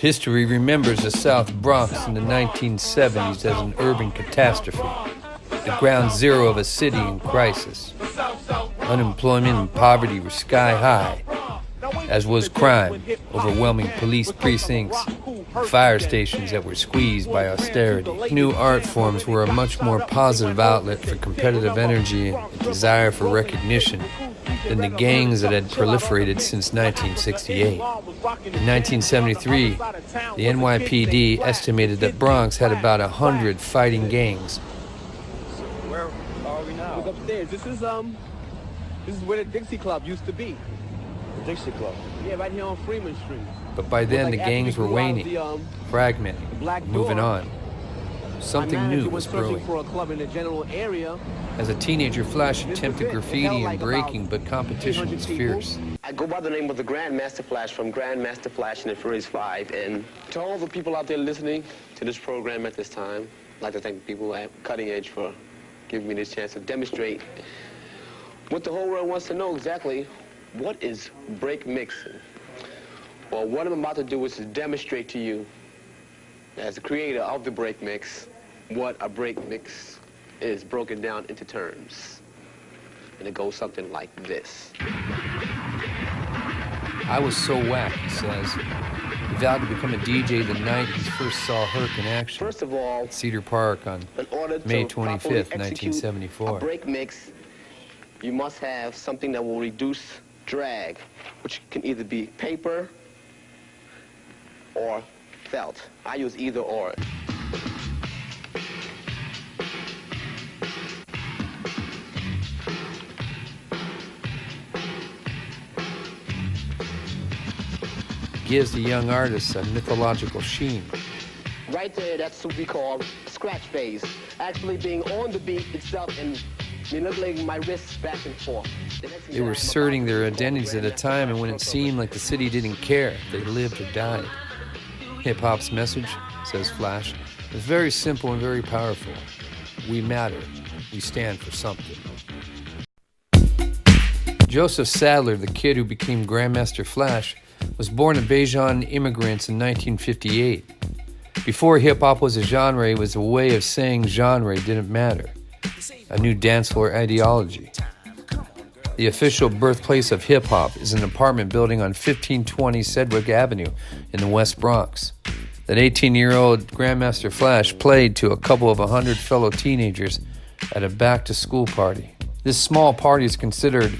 History remembers the South Bronx in the 1970s as an urban catastrophe, the ground zero of a city in crisis. Unemployment and poverty were sky high, as was crime, overwhelming police precincts, fire stations that were squeezed by austerity. New art forms were a much more positive outlet for competitive energy and desire for recognition than the gangs that had proliferated since 1968. In 1973, the NYPD estimated that Bronx had about 100 fighting gangs. Where are we now? Look upstairs. This is where the Dixie Club used to be. The Dixie Club. Yeah, right here on Freeman Street. But by then, the gangs were waning, fragmenting, moving on. Something new was brewing. For a club in the general area. As a teenager, Flash attempted graffiti and breaking, but competition was fierce. I go by the name of the Grandmaster Flash from Grandmaster Flash and the Furious 5. And to all the people out there listening to this program at this time, I'd like to thank people at Cutting Edge for giving me this chance to demonstrate what the whole world wants to know exactly. What is break mixing? Well, what I'm about to do is to demonstrate to you, as the creator of the break mix, what a break mix is broken down into terms. And it goes something like this. I was so whacked, he says. He vowed to become a DJ the night he first saw Herc in action. First of all, at Cedar Park on May 25th, 1974. A break mix, you must have something that will reduce drag, which can either be paper or felt. I use either or. Gives the young artists a mythological sheen. Right there, that's what we call scratch phase. Actually being on the beat itself and manipulating my wrists back and forth. They were asserting their identities at a time and when it seemed like the city didn't care if they lived or died. Hip-hop's message, says Flash, is very simple and very powerful. We matter. We stand for something. Joseph Sadler, the kid who became Grandmaster Flash, was born to Bajan immigrants in 1958. Before hip-hop was a genre, it was a way of saying genre didn't matter. A new dance floor ideology. The official birthplace of hip-hop is an apartment building on 1520 Sedgwick Avenue in the West Bronx. That 18-year-old Grandmaster Flash played to a couple of 100 fellow teenagers at a back-to-school party. This small party is considered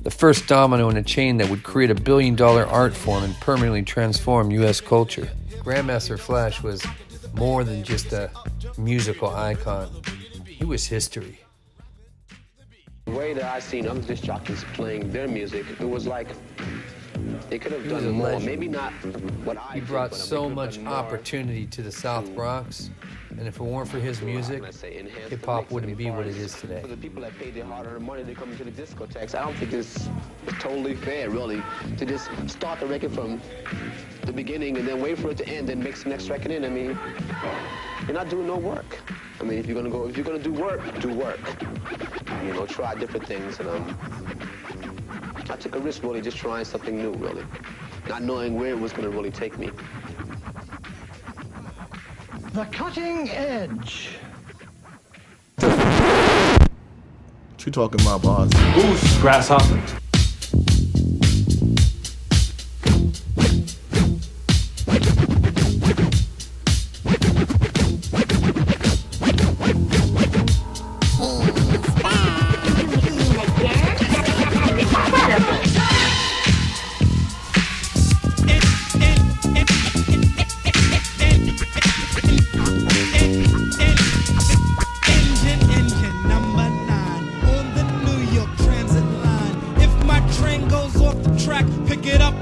the first domino in a chain that would create a billion-dollar art form and permanently transform U.S. culture. Grandmaster Flash was more than just a musical icon. He was history. The way that I seen other disc jockeys playing their music, it was like they could have done more. Maybe not what I did. He brought so much opportunity to the South Bronx, and if it weren't for his music, hip-hop wouldn't be what it is today. For the people that paid their hard-earned money to come into the discotheques, I don't think it's totally fair, really, to just start the record from the beginning and then wait for it to end and mix the next record in. I mean, you're not doing no work. I mean, if you're gonna do work, do work. You know, try different things. And I took a risk, really, just trying something new, really, not knowing where it was gonna really take me. The Cutting Edge. What you talking about, boss? Goose, grasshopper. Pick it up.